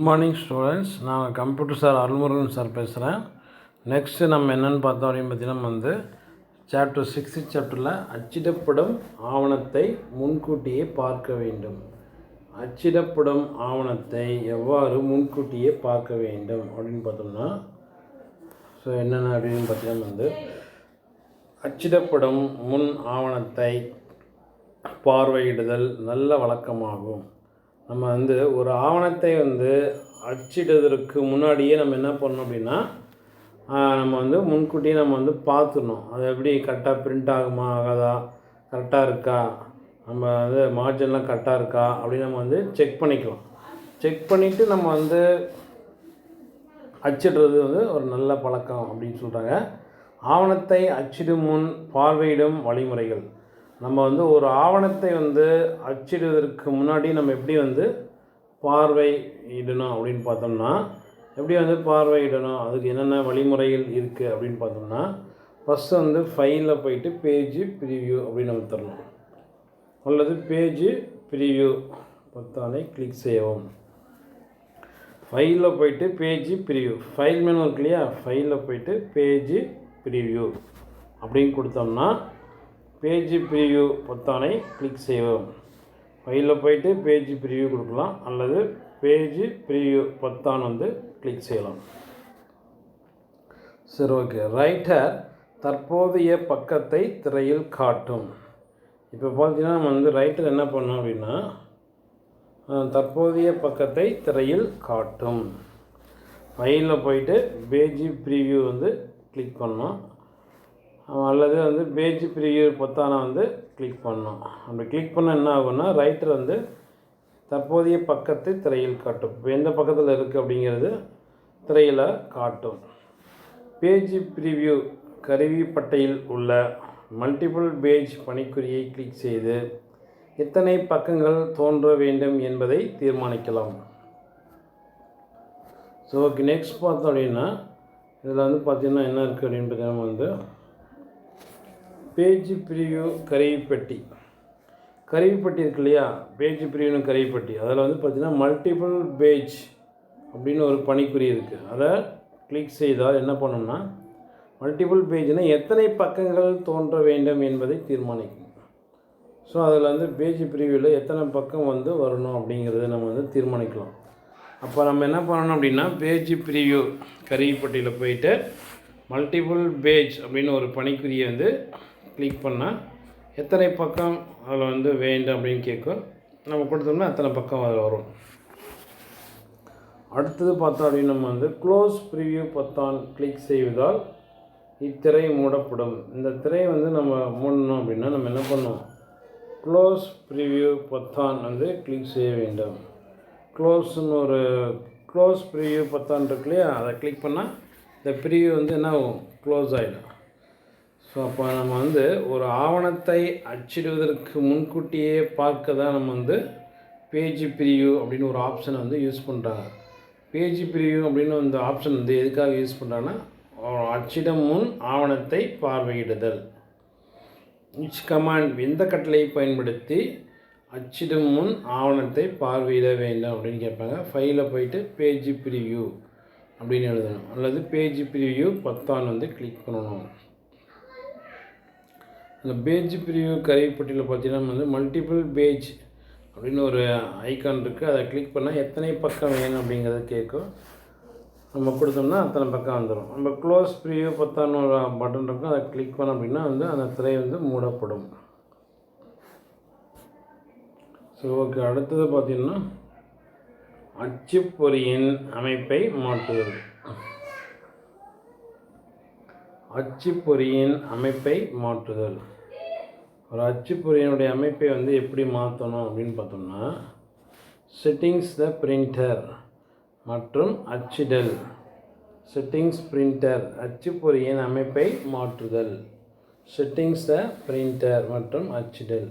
Good morning students. நான் computer sir Arulmurugan sir பேசுகிறேன். Next நம்ம என்னென்னு பார்த்தோம் அப்படின்னு பார்த்தீங்கன்னா சாப்டர் 6 சாப்டரில் அச்சிடப்படும் ஆவணத்தை முன்கூட்டியே பார்க்க வேண்டும். அச்சிடப்படும் ஆவணத்தை எவ்வாறு முன்கூட்டியே பார்க்க வேண்டும் அப்படின்னு பார்த்தோம்னா என்னென்ன அப்படின்னு பார்த்தீங்கன்னா அச்சிடப்படும் முன் ஆவணத்தை பார்வையிடுதல் நல்ல வழக்கமாகும். நம்ம ஒரு ஆவணத்தை அச்சிடுவதற்கு முன்னாடியே நம்ம என்ன பண்ணணும் அப்படின்னா நம்ம முன்கூட்டியே நம்ம பார்த்துடணும். அது எப்படி கரெக்டாக பிரிண்ட் ஆகுமா ஆகாதா, கரெக்டாக இருக்கா, நம்ம மார்ஜின்லாம் கரெக்டாக இருக்கா அப்படின்னு நம்ம செக் பண்ணிக்கலாம். செக் பண்ணிவிட்டு நம்ம அச்சிடுறது ஒரு நல்ல பழக்கம் அப்படின்னு சொல்கிறாங்க. ஆவணத்தை அச்சிடும் முன் பார்வையிடும் வழிமுறைகள். நம்ம ஒரு ஆவணத்தை அச்சிடுவதற்கு முன்னாடி நம்ம எப்படி பார்வையிடணும் அப்படின்னு பார்த்தோம்னா எப்படி பார்வையிடணும், அதுக்கு என்னென்ன வழிமுறைகள் இருக்குது அப்படின்னு பார்த்தோம்னா ஃபஸ்ட்டு ஃபைலில் போயிட்டு பேஜ் ப்ரிவ்யூ அப்படின்னு நம்ம தரணும். அல்லது பேஜ் ப்ரிவ்யூ பொத்தானை கிளிக் செய்யவும். ஃபைலில் போயிட்டு பேஜ் ப்ரிவ்யூ, ஃபைல் மெனு இருக்கு இல்லையா, ஃபைலில் போயிட்டு பேஜ் ப்ரிவ்யூ அப்படின்னு கொடுத்தோம்னா பேஜ் ப்ரிவ்யூ பொத்தானை கிளிக் செய்வோம். ஃபைலில் போயிட்டு பேஜ் ப்ரிவ்யூ கொடுக்கலாம், அல்லது பேஜ் ப்ரிவ்யூ பொத்தான் கிளிக் செய்யலாம். சரி, ஓகே. ரைட்டர் தற்போதைய பக்கத்தை திரையில் காட்டும். இப்போ பார்த்தீங்கன்னா நம்ம ரைட்டர் என்ன பண்ணோம் அப்படின்னா தற்போதைய பக்கத்தை திரையில் காட்டும். ஃபைலில் போயிட்டு பேஜ் ப்ரிவ்யூ கிளிக் பண்ணோம், அல்லது பேஜ் ப்ரிவ்யூ பொத்தானை கிளிக் பண்ணோம். அப்படி கிளிக் பண்ண என்ன ஆகும்னா ரைட்டர் தற்போதைய பக்கத்தை திரையில் காட்டும். இப்போ எந்த பக்கத்தில் இருக்குது அப்படிங்கிறது திரையில் காட்டும். பேஜ் ப்ரிவ்யூ கருவிப்பட்டையில் உள்ள மல்டிபிள் பேஜ் பணிக்குறியை கிளிக் செய்து எத்தனை பக்கங்கள் தோன்ற வேண்டும் என்பதை தீர்மானிக்கலாம். ஸோ ஓகே, நெக்ஸ்ட் பார்த்தோம் அப்படின்னா இதில் பார்த்திங்கன்னா என்ன இருக்குது அப்படின்னு பார்த்தீங்கன்னா பேஜ் ப்ரிவ்யூ கருவிப்பட்டி இருக்கு இல்லையா, பேஜ் ப்ரிவ்யூ கருவிப்பட்டி. அதில் பார்த்திங்கன்னா மல்டிபிள் பேஜ் அப்படின்னு ஒரு பணிக்குறி இருக்குது. அதை கிளிக் செய்தால் என்ன பண்ணோம்னா மல்டிபிள் பேஜ்னால் எத்தனை பக்கங்கள் தோன்ற வேண்டும் என்பதை தீர்மானிக்கும். ஸோ அதில் பேஜ் ப்ரிவ்யூவில் எத்தனை பக்கம் வரணும் அப்படிங்கிறத நம்ம தீர்மானிக்கலாம். அப்போ நம்ம என்ன பண்ணணும் அப்படின்னா பேஜ் ப்ரிவ்யூ கருவிப்பட்டியில் போயிட்டு மல்டிபிள் பேஜ் அப்படின்னு ஒரு பணிக்குறியை கிளிக் பண்ணால் எத்தனை பக்கம் அதில் வேண்டும் அப்படின்னு கேட்கும். நம்ம கொடுத்தோம்னா அத்தனை பக்கம் அதில் வரும். அடுத்தது பார்த்தோம் அப்படின்னு நம்ம க்ளோஸ் ப்ரிவ்யூ பொத்தான் கிளிக் செய்வதால் இத்திரை மூடப்படும். இந்த திரையை நம்ம மூடணும் அப்படின்னா நம்ம என்ன பண்ணோம், க்ளோஸ் ப்ரிவ்யூ பொத்தான் கிளிக் செய்ய வேண்டும். க்ளோஸ் ப்ரிவ்யூ பொத்தான் இருக்கு இல்லையா, அதை கிளிக் பண்ணால் இந்த ப்ரிவ்யூ என்ன ஆகும், க்ளோஸ் ஆகிடும். ஸோ அப்போ நம்ம ஒரு ஆவணத்தை அச்சிடுவதற்கு முன்கூட்டியே பார்க்க தான் நம்ம பேஜ் ப்ரிவ்யூ அப்படின்னு ஒரு ஆப்ஷனை யூஸ் பண்ணுறாங்க. பேஜ் ப்ரிவ்யூ அப்படின்னு ஆப்ஷன் எதுக்காக யூஸ் பண்ணுறாங்கன்னா அச்சிடும் முன் ஆவணத்தை பார்வையிடுதல். இச் கமாண்ட் எந்த கட்டளையை பயன்படுத்தி அச்சிடும் முன் ஆவணத்தை பார்வையிட வேண்டும் அப்படின்னு கேட்பாங்க. ஃபைலில் போயிட்டு பேஜ் ப்ரிவ்யூ அப்படின்னு எழுதணும், அல்லது பேஜ் ப்ரிவ்யூ பொத்தான் கிளிக் பண்ணணும். இந்த பேஜ் ப்ரிவ்யூ கருவிப்பட்டியில் பார்த்தீங்கன்னா மல்டிபிள் பேஜ் அப்படின்னு ஒரு ஐக்கான் இருக்குது. அதை கிளிக் பண்ணால் எத்தனை பக்கம் வேணும் அப்படிங்கிறத கேட்கும். நம்ம கொடுத்தோம்னா அத்தனை பக்கம் வந்துடும். நம்ம க்ளோஸ் ப்ரிவ்யூ பொத்தான் ஒரு பட்டன் இருக்கும், அதை கிளிக் பண்ணோம் அப்படின்னா அந்த திரை மூடப்படும். ஸோ ஓகே, அடுத்தது பார்த்திங்கன்னா அச்சுப்பொறியின் அமைப்பை மாற்றுதல். அச்சுப்பொறியின் அமைப்பை மாற்றுதல். ஒரு அச்சுப்பொறியினுடைய அமைப்பை எப்படி மாற்றணும் அப்படின்னு பார்த்தோம்னா செட்டிங்ஸ் த பிரிண்டர் மற்றும் அச்சிடல். செட்டிங்ஸ் பிரிண்டர் அச்சுப்பொறியின் அமைப்பை மாற்றுதல். செட்டிங்ஸ் த பிரிண்டர் மற்றும் அச்சிடல்.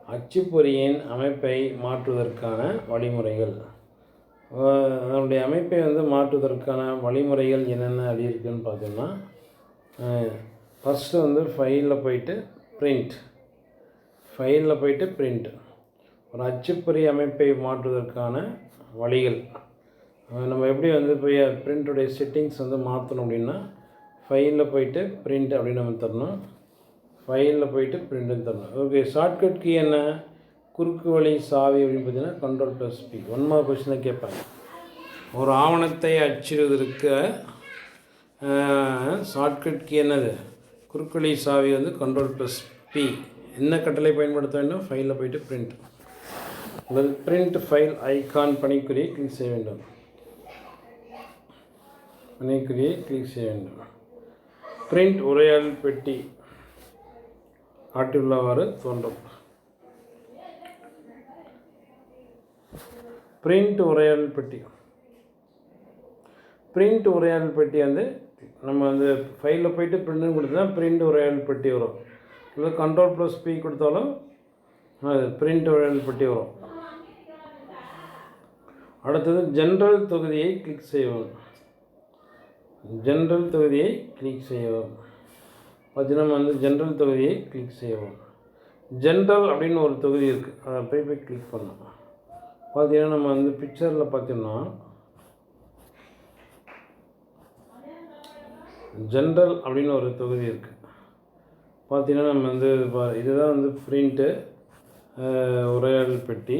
அச்சுப்பொறியின் அமைப்பை மாற்றுவதற்கான வழிமுறைகள். அதனுடைய அமைப்பை மாற்றுவதற்கான வழிமுறைகள் என்னென்ன அப்படி இருக்குதுன்னு பார்த்தோம்னா ஃபஸ்ட்டு ஃபைலில் போயிட்டு பிரிண்ட். ஒரு அச்சுப்பொறி அமைப்பை மாற்றுவதற்கான வழிகள். நம்ம எப்படி வந்து போய் பிரிண்ட்டுடைய செட்டிங்ஸ் வந்து மாற்றணும் அப்படின்னா ஃபைலில் போயிட்டு பிரிண்ட் அப்படின்னு நம்ம தரணும். ஃபைலில் போயிட்டு பிரிண்ட்டுன்னு தரணும். ஓகே, ஷார்ட்கட் கீ என்ன? குறுக்கு வழி சாவி அப்படின்னு பார்த்தீங்கன்னா Ctrl+P. 1 மார்க் கொஸ்டினில் கேட்பாங்க. ஒரு ஆவணத்தை அச்சிடுவதற்கு ஷார்ட்கட் கீ என்னது? குறுக்கு வழி சாவி வந்து Ctrl+P. என்ன கட்டளை பயன்படுத்த வேண்டும்? ஃபைலில் போயிட்டு பிரிண்ட் அல்லது பிரிண்ட் ஃபைல் ஐகான் பணிக்குறியை கிளிக் செய்ய வேண்டும். பணிக்குறியை கிளிக் செய்ய வேண்டும். பிரிண்ட் உரையாடல் பெட்டி காட்டியுள்ளவாறு தோன்றும். பிரிண்ட் உரையாடல் பெட்டி. பிரிண்ட் உரையாடல் பெட்டி வந்து நம்ம வந்து ஃபைலில் போயிட்டு பிரிண்ட்னு கொடுத்தா பிரிண்ட் உரையாடல் பெட்டி வரும். இல்லை Ctrl+P கொடுத்தாலும் அது பிரிண்ட் உரையாடல் பெட்டி வரும். அடுத்தது ஜென்ரல் தொகுதியை கிளிக் செய்யவும். ஜென்ரல் தொகுதியை கிளிக் செய்யவும். பார்த்தீங்கன்னா நம்ம வந்து ஜென்ரல் தொகுதியை கிளிக் செய்யவும். ஜென்ரல் அப்படின்னு ஒரு தொகுதி இருக்குது, அதை போய் கிளிக் பண்ணணும். பார்த்தீங்கன்னா நம்ம வந்து பிக்சரில் பார்த்தீங்கன்னா ஜென்ரல் அப்படின்னு ஒரு தொகுதி இருக்குது. பார்த்தீங்கன்னா நம்ம வந்து இதுதான் வந்து பிரிண்ட்டு உரையாடல் பெட்டி.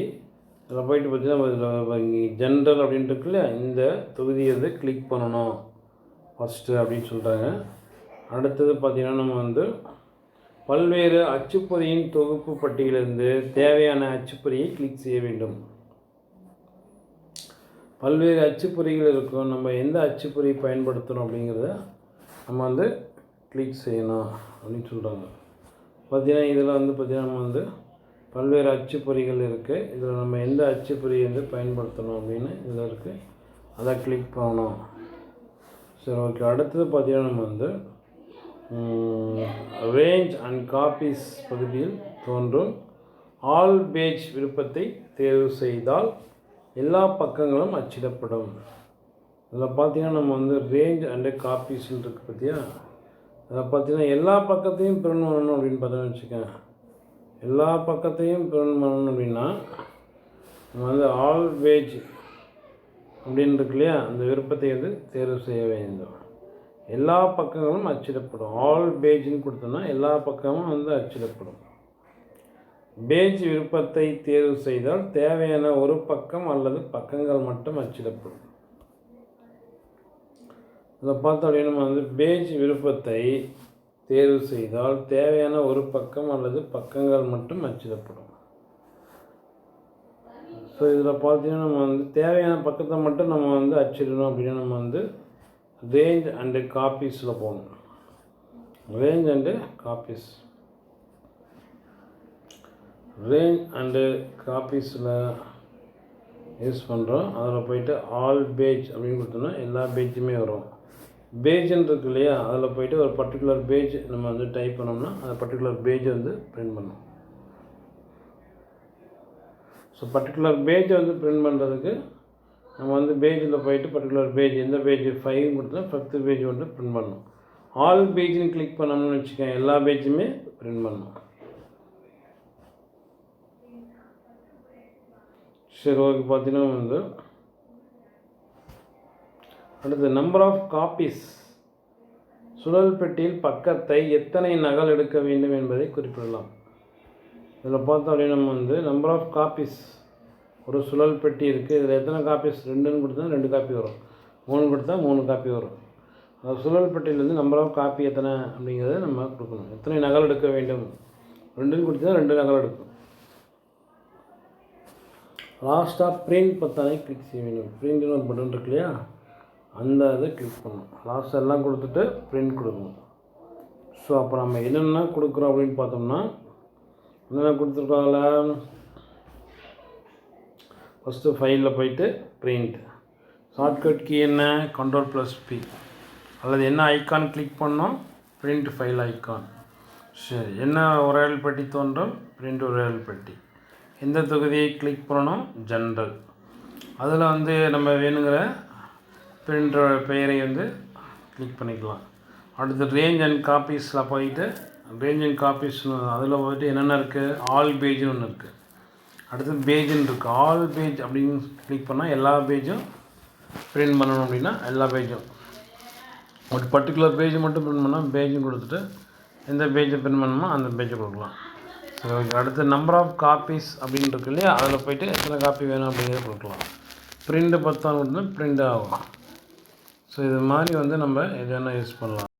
அதில் போயிட்டு பார்த்தீங்கன்னா ஜென்ரல் அப்படின்ட்டு இருக்குல்ல, இந்த தொகுதியை வந்து கிளிக் பண்ணணும் ஃபஸ்ட்டு அப்படின்னு சொல்கிறாங்க. அடுத்தது பார்த்திங்கன்னா நம்ம வந்து பல்வேறு அச்சுப்பொறியின் தொகுப்பு பட்டியலிருந்து தேவையான அச்சுப்பொறியை கிளிக் செய்ய வேண்டும். பல்வேறு அச்சுப்பொறிகள் இருக்கும், நம்ம எந்த அச்சுப்பொறி பயன்படுத்தணும் அப்படிங்கிறத நம்ம வந்து கிளிக் செய்யணும் அப்படின்னு சொல்கிறாங்க. பார்த்திங்கன்னா இதில் வந்து பார்த்திங்கன்னா நம்ம வந்து பல்வேறு அச்சுப்பொறிகள் இருக்குது. இதில் நம்ம எந்த அச்சுப்பொறியை வந்து பயன்படுத்தணும் அப்படின்னு இதில் இருக்குது, அதை கிளிக் பண்ணணும். சரி, ஓகே. அடுத்தது பார்த்திங்கன்னா நம்ம வந்து ரேஞ்ச் அண்ட் காப்பீஸ் பகுதியில் தோன்றும் ஆல் பேஜ் விருப்பத்தை தேர்வு செய்தால் எல்லா பக்கங்களும் அச்சிடப்படும். இதில் பார்த்திங்கன்னா நம்ம வந்து ரேஞ்ச் அண்டு காப்பீஸ்ன்னு இருக்குது பார்த்தியா. அதில் பார்த்திங்கன்னா எல்லா பக்கத்தையும் பிரிண்ட் பண்ணணும் அப்படின்னு பார்த்தோன்னு வச்சுக்கேன். எல்லா பக்கத்தையும் பிரிண்ட் பண்ணணும் அப்படின்னா நம்ம வந்து ஆல் பேஜ் அப்படின்னு இருக்கு இல்லையா, அந்த விருப்பத்தை வந்து தேர்வு செய்ய வேண்டும். எல்லா பக்கங்களும் அச்சிடப்படும். ஆல் பேஜ்னு கொடுத்தோன்னா எல்லா பக்கமும் வந்து அச்சிடப்படும். பேஜ் விருப்பத்தை தேர்வு செய்தால் தேவையான ஒரு பக்கம் அல்லது பக்கங்கள் மட்டும் அச்சிடப்படும். இதில் பார்த்தோம் அப்படின்னா நம்ம வந்து பேஜ் விருப்பத்தை தேர்வு செய்தால் தேவையான ஒரு பக்கம் அல்லது பக்கங்கள் மட்டும் அச்சிடப்படும். ஸோ இதில் பார்த்தீங்கன்னா நம்ம வந்து தேவையான பக்கத்தை மட்டும் நம்ம வந்து அச்சிடணும் அப்படின்னா நம்ம வந்து ரேஞ்ச் அண்டு காப்பீஸில் போகணும். ரேஞ்ச் அண்டு காப்பீஸ். ரேஞ்ச் அண்டு காப்பீஸில் யூஸ் பண்ணுறோம். அதில் போயிட்டு ஆல் பேஜ் அப்படின்னு கொடுத்தோம்னா எல்லா பேஜுமே வரும். பேஜுன்னு இருக்கு இல்லையா, அதில் போயிட்டு ஒரு பர்டிகுலர் பேஜ் நம்ம வந்து டைப் பண்ணோம்னா அந்த பர்டிகுலர் பேஜை வந்து பிரிண்ட் பண்ணணும். ஸோ பர்டிகுலர் பேஜை வந்து பிரிண்ட் பண்ணுறதுக்கு நம்ம வந்து பேஜில் போயிட்டு பர்டிகுலர் பேஜ் எந்த பேஜ் 5 கொடுத்தா 5th பேஜ் வந்து பிரிண்ட் பண்ணணும். ஆல் பேஜ்னு கிளிக் பண்ணோம்னு வச்சுக்கோங்க, எல்லா பேஜுமே பிரிண்ட் பண்ணணும். சரி, ஓகே. பார்த்தீங்கன்னா வந்து அடுத்து நம்பர் ஆஃப் காப்பீஸ். சுழல் பெட்டியில் பக்கத்தை எத்தனை நகல் எடுக்க வேண்டும் என்பதை குறிப்பிடலாம். இதில் பார்த்தோம் அப்படின்னா நம்ம வந்து நம்பர் ஆஃப் காப்பீஸ், ஒரு சுழல் பெட்டி இருக்குது, இதில் எத்தனை காப்பீஸ் 2ன்னு கொடுத்தா 2 காப்பி வரும், 3 கொடுத்தா 3 காப்பி வரும். அந்த சுழல் பெட்டியிலேருந்து நம்பர் ஆஃப் காப்பி எத்தனை அப்படிங்கிறத நம்ம கொடுக்கணும். எத்தனை நகல் எடுக்க வேண்டும், 2ன்னு கொடுத்தா 2 நகல் எடுக்கும். லாஸ்ட்டாக பிரிண்ட் பத்தானை கிளிக் செய்ய வேண்டும். பிரிண்ட்னு ஒரு பட்டன் இருக்கு இல்லையா, அந்த இதை கிளிக் பண்ணணும். லாஸ்ட் எல்லாம் கொடுத்துட்டு பிரிண்ட் கொடுக்கணும். ஸோ அப்போ நம்ம என்னென்ன கொடுக்குறோம் அப்படின்னு பார்த்தோம்னா என்னென்ன கொடுத்துருக்காங்கள, ஃபஸ்ட்டு ஃபைலில் போயிட்டு பிரிண்ட். ஷார்ட்கட் கீ என்ன? Ctrl+P. அல்லது என்ன ஐக்கான் கிளிக் பண்ணோம்? Print file icon. சரி, என்ன உரையாடல் பெட்டி தோன்றும்? பிரிண்ட் உரையாடல் பெட்டி. எந்த தொகுதியை கிளிக் பண்ணணும்? ஜென்ரல். அதில் வந்து நம்ம வேணுங்கிற பிரிண்டரோட பெயரை வந்து கிளிக் பண்ணிக்கலாம். அடுத்து ரேஞ்ச் அண்ட் காப்பீஸில் போயிட்டு ரேஞ்ச் அண்ட் காப்பீஸ் அதில் போய்ட்டு என்னென்ன இருக்குது? ஆல் பேஜ்னு ஒன்று இருக்குது. அடுத்து பேஜுன்னு இருக்குது. ஆல் பேஜ் அப்படின்னு கிளிக் பண்ணால் எல்லா பேஜும் பிரிண்ட் பண்ணணும் அப்படின்னா எல்லா பேஜும் ஒரு பர்டிகுலர் பேஜ் மட்டும் பிரிண்ட் பண்ணால் பேஜும் கொடுத்துட்டு எந்த பேஜை பிரிண்ட் பண்ணணுமோ அந்த பேஜை கொடுக்கலாம். ஸோ அடுத்து நம்பர் ஆஃப் காப்பீஸ் அப்படின்னு இருக்கு இல்லையா, அதில் போய்ட்டு எத்தனை காப்பி வேணும் அப்படிங்கிறத கொடுக்கலாம். பிரிண்ட் 10 கொடுத்தா பிரிண்ட் ஆகும். ஸோ இது மாதிரி வந்து நம்ம எது வேணால் யூஸ் பண்ணலாம்.